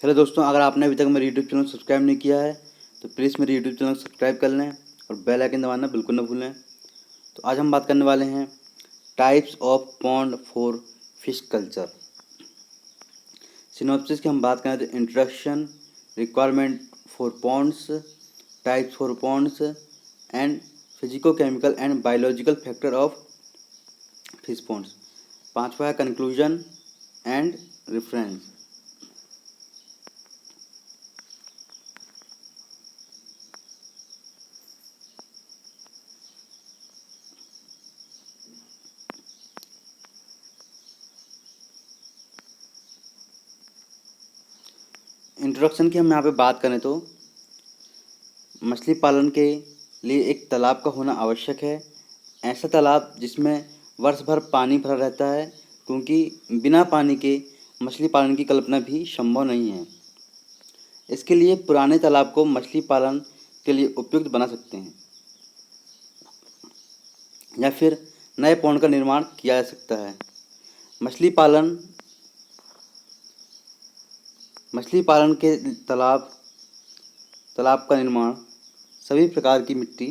Hello दोस्तों, अगर आपने अभी तक मेरे यूट्यूब चैनल सब्सक्राइब नहीं किया है तो प्लीज़ मेरे यूट्यूब चैनल सब्सक्राइब कर लें और बेल आइकन दबाना बिल्कुल ना भूलें। तो आज हम बात करने वाले हैं types of pond for fish culture. Synopsis की हम बात करें तो introduction, requirement for ponds, types for ponds and physico chemical and biological factor of fish ponds. पांचवा है कंक्लूजन एंड रेफरेंस। इंट्रोडक्शन की हम यहाँ पे बात करें तो मछली पालन के लिए एक तालाब का होना आवश्यक है। ऐसा तालाब जिसमें वर्ष भर पानी भरा रहता है, क्योंकि बिना पानी के मछली पालन की कल्पना भी संभव नहीं है। इसके लिए पुराने तालाब को मछली पालन के लिए उपयुक्त बना सकते हैं या फिर नए पौंड का निर्माण किया जा सकता है। मछली पालन मछली पालन के तालाब तालाब का निर्माण सभी प्रकार की मिट्टी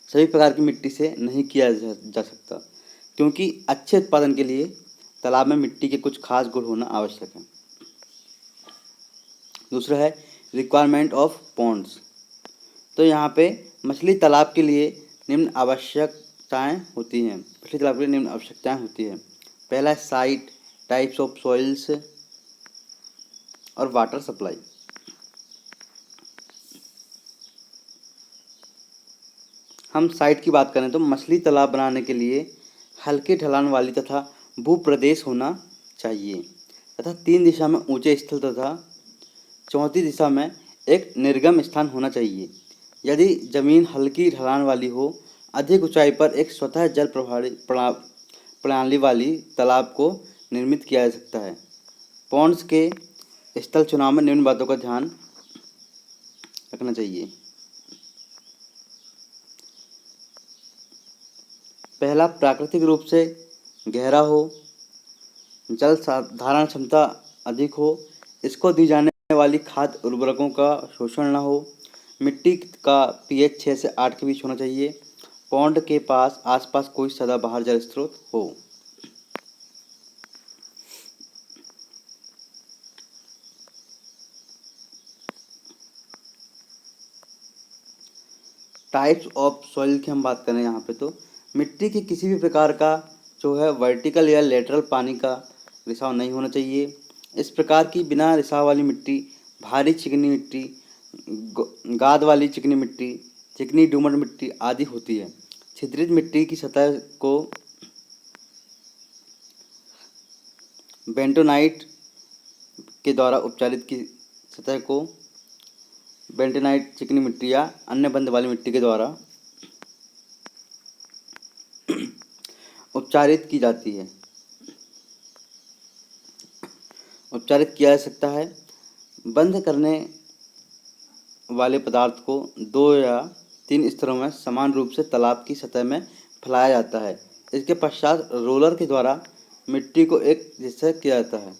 सभी प्रकार की मिट्टी से नहीं किया जा सकता, क्योंकि अच्छे उत्पादन के लिए तालाब में मिट्टी के कुछ खास गुण होना आवश्यक है। दूसरा है रिक्वायरमेंट ऑफ पॉन्ड्स। तो यहाँ पे मछली तालाब के लिए निम्न आवश्यकताएं होती हैं। मछली तालाब के लिए निम्न आवश्यकताएं होती है। पहला है साइट, टाइप्स ऑफ सॉइल्स और वाटर सप्लाई। हम साइट की बात करें तो मछली तालाब बनाने के लिए हल्के ढलान वाली तथा भूप्रदेश होना चाहिए तथा 3 दिशा में ऊंचे स्थल तथा चौथी दिशा में एक निर्गम स्थान होना चाहिए। यदि जमीन हल्की ढलान वाली हो, अधिक ऊंचाई पर एक स्वतः जल प्रणाली वाली तालाब को निर्मित किया जा सकता है। पॉन्ड्स के स्थल चुनाव में निम्न बातों का ध्यान रखना चाहिए। पहला, प्राकृतिक रूप से गहरा हो, जल धारण क्षमता अधिक हो, इसको दी जाने वाली खाद उर्वरकों का शोषण न हो, मिट्टी का पीएच 6 से 8 के बीच होना चाहिए, पॉन्ड के पास आसपास कोई सदाबहार जल स्रोत हो। टाइप्स ऑफ सॉइल की हम बात करें यहाँ पे तो मिट्टी की किसी भी प्रकार का जो है वर्टिकल या लेटरल पानी का रिसाव नहीं होना चाहिए। इस प्रकार की बिना रिसाव वाली मिट्टी भारी चिकनी मिट्टी, गाद वाली चिकनी मिट्टी, चिकनी डूमर मिट्टी आदि होती है। छिद्रित मिट्टी की सतह को बेंटोनाइट के द्वारा उपचारित की सतह को बेंटोनाइट चिकनी मिट्टी या अन्य बंध वाली मिट्टी के द्वारा उपचारित की जाती है उपचारित किया जा सकता है। बंद करने वाले पदार्थ को 2 या 3 स्तरों में समान रूप से तालाब की सतह में फैलाया जाता है। इसके पश्चात रोलर के द्वारा मिट्टी को एक जैसा किया जाता है।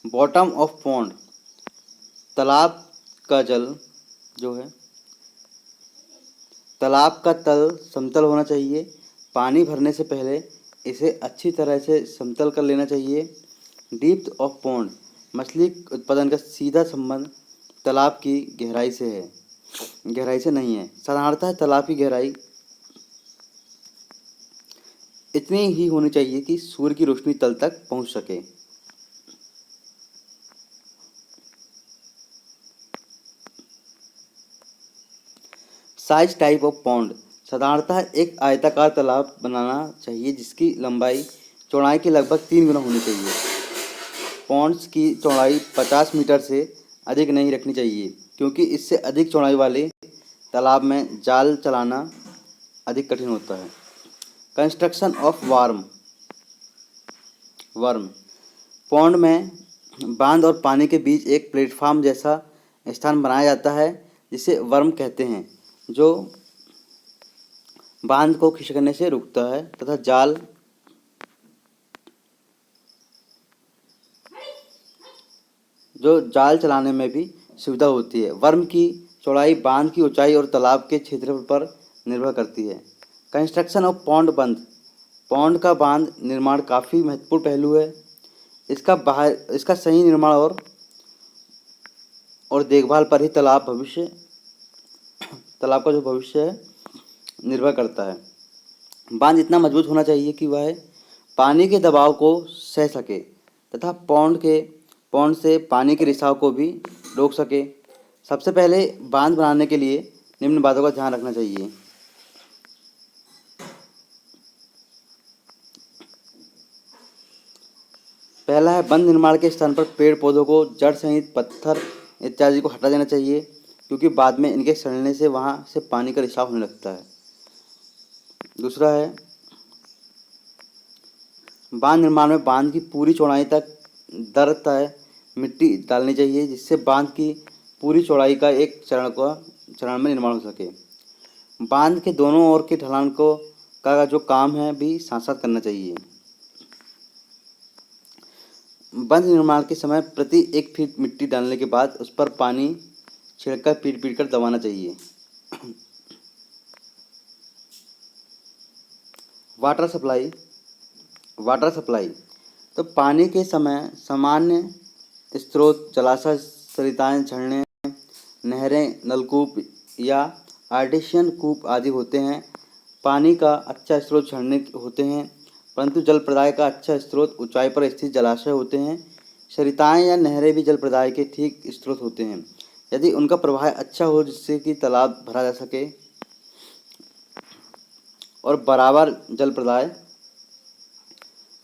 बॉटम ऑफ पॉन्ड, तालाब का जल जो है तालाब का तल समतल होना चाहिए। पानी भरने से पहले इसे अच्छी तरह से समतल कर लेना चाहिए। डीप्थ ऑफ पॉन्ड, मछली उत्पादन का सीधा संबंध तालाब की गहराई से नहीं है। साधारणतः तालाब की गहराई इतनी ही होनी चाहिए कि सूर्य की रोशनी तल तक पहुंच सके। साइज, टाइप ऑफ पॉन्ड, साधारणतः एक आयताकार तालाब बनाना चाहिए जिसकी लंबाई चौड़ाई के लगभग 3 गुना होनी चाहिए। पॉन्ड्स की चौड़ाई 50 मीटर से अधिक नहीं रखनी चाहिए, क्योंकि इससे अधिक चौड़ाई वाले तालाब में जाल चलाना अधिक कठिन होता है। कंस्ट्रक्शन ऑफ वर्म, पॉन्ड में बांध और पानी के बीच एक प्लेटफॉर्म जैसा स्थान बनाया जाता है जिसे वर्म कहते हैं, जो बांध को खिसकने से रुकता है तथा जाल जो जाल चलाने में भी सुविधा होती है। वर्म की चौड़ाई बांध की ऊंचाई और तालाब के क्षेत्रफल पर निर्भर करती है। कंस्ट्रक्शन ऑफ पॉन्ड बंद। पॉन्ड का बांध निर्माण काफ़ी महत्वपूर्ण पहलू है। इसका सही निर्माण और देखभाल पर ही तालाब का जो भविष्य है निर्भर करता है। बांध इतना मजबूत होना चाहिए कि वह पानी के दबाव को सह सके तथा पौंड से पानी के रिसाव को भी रोक सके। सबसे पहले बांध बनाने के लिए निम्न बातों का ध्यान रखना चाहिए। पहला है, बंध निर्माण के स्थान पर पेड़ पौधों को, जड़ सहित पत्थर इत्यादि को हटा देना चाहिए, क्योंकि बाद में इनके सड़ने से वहाँ से पानी का रिसाव होने लगता है। दूसरा है, बांध निर्माण में बांध की पूरी चौड़ाई तक दर तय मिट्टी डालनी चाहिए, जिससे बांध की पूरी चौड़ाई का एक चरण में निर्माण हो सके। बांध के दोनों ओर के ढलान का जो काम है भी साथ साथ करना चाहिए। बंध निर्माण के समय प्रति 1 फीट मिट्टी डालने के बाद उस पर पानी छिड़कर पीट कर दबाना चाहिए। वाटर सप्लाई तो पानी के समय सामान्य स्रोत, जलाशय, सरिताएं, झरने, नहरें, नलकूप या आर्टिशियन कूप आदि होते हैं। पानी का अच्छा स्रोत झरने होते हैं, परंतु जल प्रदाय का अच्छा स्रोत ऊंचाई पर स्थित जलाशय होते हैं। सरिताएं या नहरें भी जल प्रदाय के ठीक स्रोत होते हैं, यदि उनका प्रवाह अच्छा हो, जिससे कि तालाब भरा जा सके और बराबर जल प्रदाय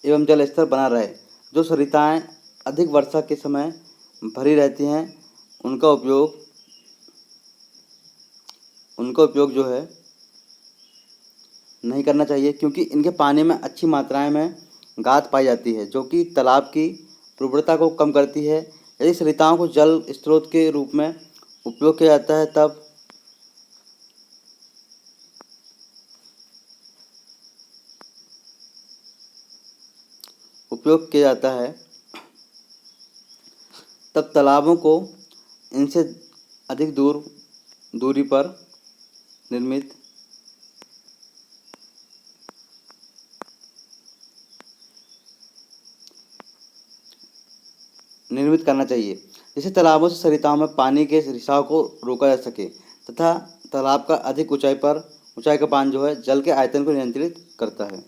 एवं जल स्तर बना रहे। जो सरिताएं अधिक वर्षा के समय भरी रहती हैं, उनका उपयोग जो है नहीं करना चाहिए, क्योंकि इनके पानी में अच्छी मात्राएं में गाद पाई जाती है, जो कि तालाब की उर्वरता को कम करती है। यदि सरिताओं को जल स्रोत के रूप में उपयोग किया जाता है तब तालाबों को इनसे अधिक दूरी पर निर्मित करना चाहिए, जिससे तालाबों से सरिताओं में पानी के रिसाव को रोका जा सके तथा तालाब का अधिक ऊंचाई का बांध जो है जल के आयतन को नियंत्रित करता है।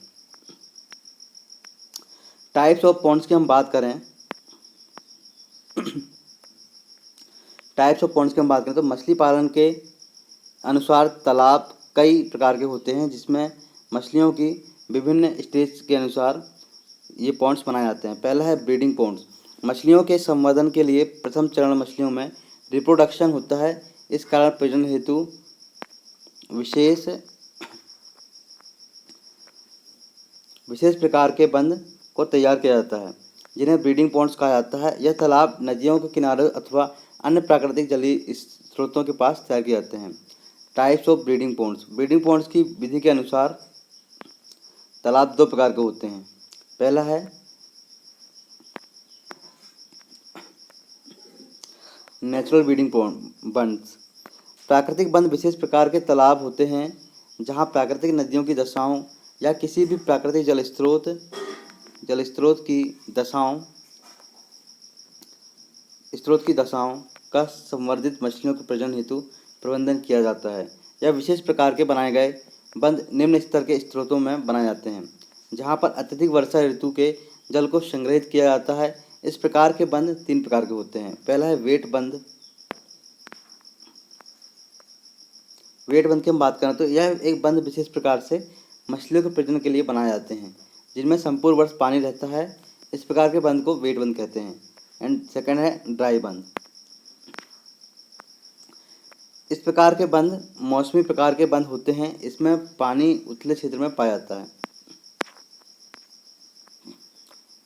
टाइप्स ऑफ पॉन्ड्स की हम बात करें तो मछली पालन के अनुसार तालाब कई प्रकार के होते हैं, जिसमें मछलियों की विभिन्न स्टेज के अनुसार ये पॉन्ड्स बनाए जाते हैं। पहला है ब्रीडिंग पॉन्ड्स। मछलियों के संवर्धन के लिए प्रथम चरण मछलियों में रिप्रोडक्शन होता है। इस कारण प्रजनन हेतु विशेष प्रकार के बंध को तैयार किया जाता है, जिन्हें ब्रीडिंग पॉन्ड्स कहा जाता है। यह तालाब नदियों के किनारे अथवा अन्य प्राकृतिक जलीय स्रोतों के पास तैयार किए जाते हैं। टाइप्स ऑफ ब्रीडिंग पॉन्ड्स की विधि के अनुसार तालाब 2 प्रकार के होते हैं। पहला है नेचुरल ब्रीडिंग बंड्स। प्राकृतिक बंध विशेष प्रकार के तालाब होते हैं, जहां प्राकृतिक नदियों की दशाओं या किसी भी प्राकृतिक जल स्रोत की दशाओं का संवर्धित मछलियों के प्रजनन हेतु प्रबंधन किया जाता है। यह विशेष प्रकार के बनाए गए बंध निम्न स्तर के स्रोतों में बनाए जाते हैं, जहां पर अत्यधिक वर्षा ऋतु के जल को संग्रहित किया जाता है। इस प्रकार के बंध 3 प्रकार के होते हैं। पहला है वेट बंध की हम बात करें तो यह एक बंध विशेष प्रकार से मछलियों के प्रजनन के लिए बनाए जाते हैं, जिनमें संपूर्ण वर्ष पानी रहता है। इस प्रकार के बंध को वेट बंध कहते हैं। एंड सेकंड है ड्राई बंध। इस प्रकार के बंध मौसमी प्रकार के बंध होते हैं। इसमें पानी उथले क्षेत्र में पाया जाता है।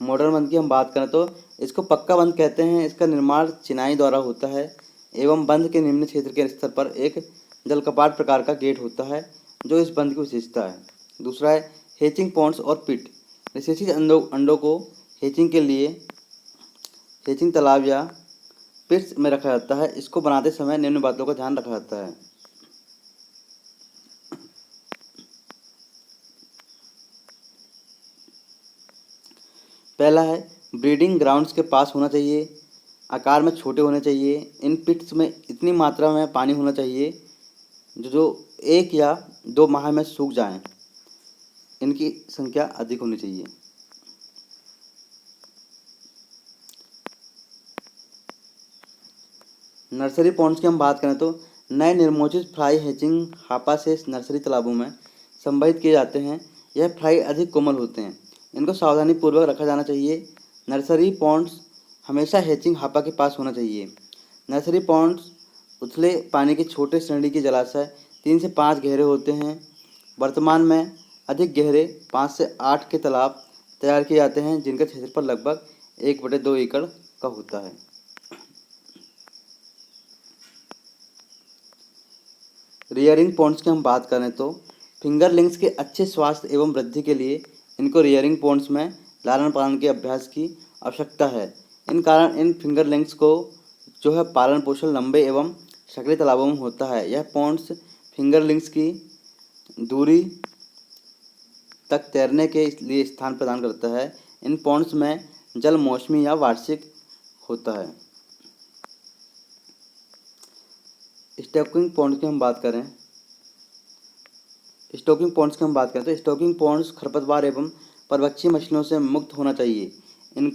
मॉडर्न बंध की हम बात करें तो इसको पक्का बंध कहते हैं। इसका निर्माण चिनाई द्वारा होता है एवं बंध के निम्न क्षेत्र के स्तर पर एक जलकपाट प्रकार का गेट होता है, जो इस बंध की विशेषता है। दूसरा है हेचिंग पॉन्ड्स और पिट। निषेचित अंडों को हेचिंग के लिए हेचिंग तालाब या पिट्स में रखा जाता है। इसको बनाते समय निम्न बातों का ध्यान रखा जाता है। पहला है, ब्रीडिंग ग्राउंड्स के पास होना चाहिए, आकार में छोटे होने चाहिए, इन पिट्स में इतनी मात्रा में पानी होना चाहिए जो 1 या 2 माह में सूख जाएं, इनकी संख्या अधिक होनी चाहिए। नर्सरी पॉन्ड्स की हम बात करें तो नए निर्मोचित फ्लाई हैचिंग हापा से नर्सरी तालाबों में संवर्धित किए जाते हैं। यह फ्लाई अधिक कोमल होते हैं, इनको सावधानीपूर्वक रखा जाना चाहिए। नर्सरी पॉन्ड्स हमेशा हैचिंग हापा के पास होना चाहिए। नर्सरी पॉन्ड्स उथले पानी के छोटे श्रेणी के जलाशय 3 से 5 गहरे होते हैं। वर्तमान में अधिक गहरे 5 से 8 के तालाब तैयार किए जाते हैं, जिनका क्षेत्रफल लगभग 1/2 एकड़ का होता है। रियरिंग पॉन्ड्स की हम बात करें तो फिंगरलिंग्स के अच्छे स्वास्थ्य एवं वृद्धि के लिए इनको रियरिंग पॉन्ड्स में लालन पालन के अभ्यास की आवश्यकता है। इन फिंगरलिंग्स को जो है पालन पोषण लंबे एवं सकले तालाबों में होता है। यह पॉन्ड्स फिंगरलिंग्स की दूरी तक तैरने के लिए स्थान प्रदान करता है। इन पॉन्ड्स में जल मौसमी या वार्षिक होता है। स्टॉकिंग पॉन्ड्स की हम बात करें तो स्टॉकिंग पॉन्ड्स खरपतवार एवं परभक्षी मछलियों से मुक्त होना चाहिए। इन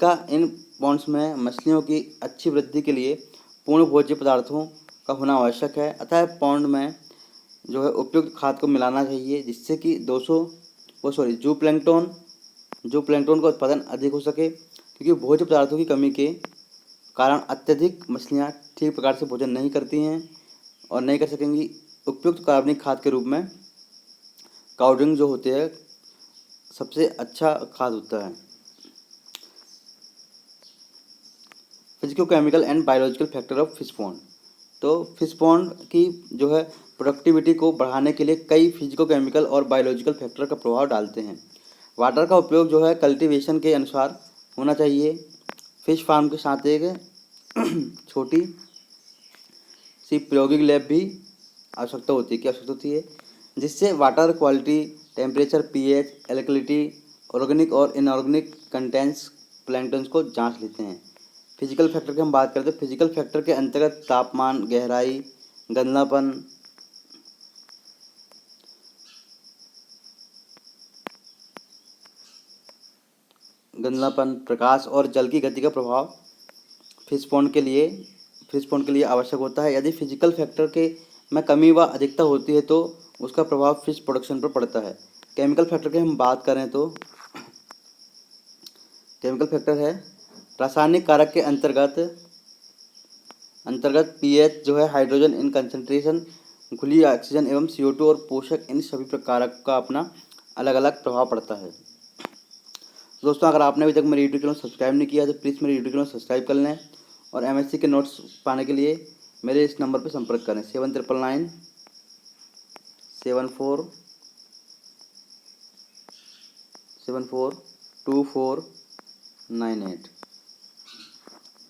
पॉन्ड्स में मछलियों की अच्छी वृद्धि के लिए पूर्ण भोज्य पदार्थों का होना आवश्यक है। अतः पॉन्ड में जो है उपयुक्त खाद को मिलाना चाहिए, जिससे कि जू प्लैंकटन का उत्पादन अधिक हो सके, क्योंकि भोज्य पदार्थों की कमी के कारण अत्यधिक मछलियाँ ठीक प्रकार से भोजन नहीं करती हैं और नहीं कर सकेंगी। उपयुक्त कार्बनिक खाद के रूप में काउडरिंग जो होते हैं सबसे अच्छा खाद होता है। Physico chemical and biological factor of fish pond. तो फिश पॉन्ड की जो है प्रोडक्टिविटी को बढ़ाने के लिए कई फिजिको केमिकल और बायोलॉजिकल फैक्टर का प्रभाव डालते हैं। वाटर का उपयोग जो है कल्टीवेशन के अनुसार होना चाहिए। फिश फार्म के साथ एक छोटी सी प्रायोगिक लैब भी आवश्यकता होती है, जिससे water quality, temperature, pH, alkalinity, organic और इनऑर्गेनिक कंटेंट्स प्लैंक्टन्स को जांच लेते हैं। फिजिकल फैक्टर की हम बात करते हैं। फिजिकल फैक्टर के अंतर्गत तापमान, गहराई, गंधलापन, प्रकाश और जल की गति का प्रभाव फिश पॉन्ड के लिए आवश्यक होता है। यदि फिजिकल फैक्टर के में कमी व अधिकता होती है तो उसका प्रभाव फिश प्रोडक्शन पर पड़ता है। केमिकल फैक्टर की हम बात करें तो केमिकल फैक्टर है रासायनिक कारक के अंतर्गत पीएच जो है, हाइड्रोजन इन कंसंट्रेशन, खुली ऑक्सीजन एवं CO2 और पोषक, इन सभी कारक का अपना अलग अलग प्रभाव पड़ता है। दोस्तों, अगर आपने अभी तक मेरे यूट्यूब चैनल सब्सक्राइब नहीं किया तो प्लीज़ मेरे यूट्यूब चैनल सब्सक्राइब कर लें और MSc के नोट्स पाने के लिए मेरे इस नंबर पर संपर्क करें 7999 742498।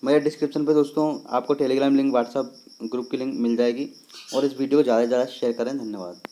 मेरे डिस्क्रिप्शन पे दोस्तों आपको टेलीग्राम लिंक, व्हाट्सएप ग्रुप की लिंक मिल जाएगी और इस वीडियो को ज़्यादा से ज़्यादा शेयर करें। धन्यवाद।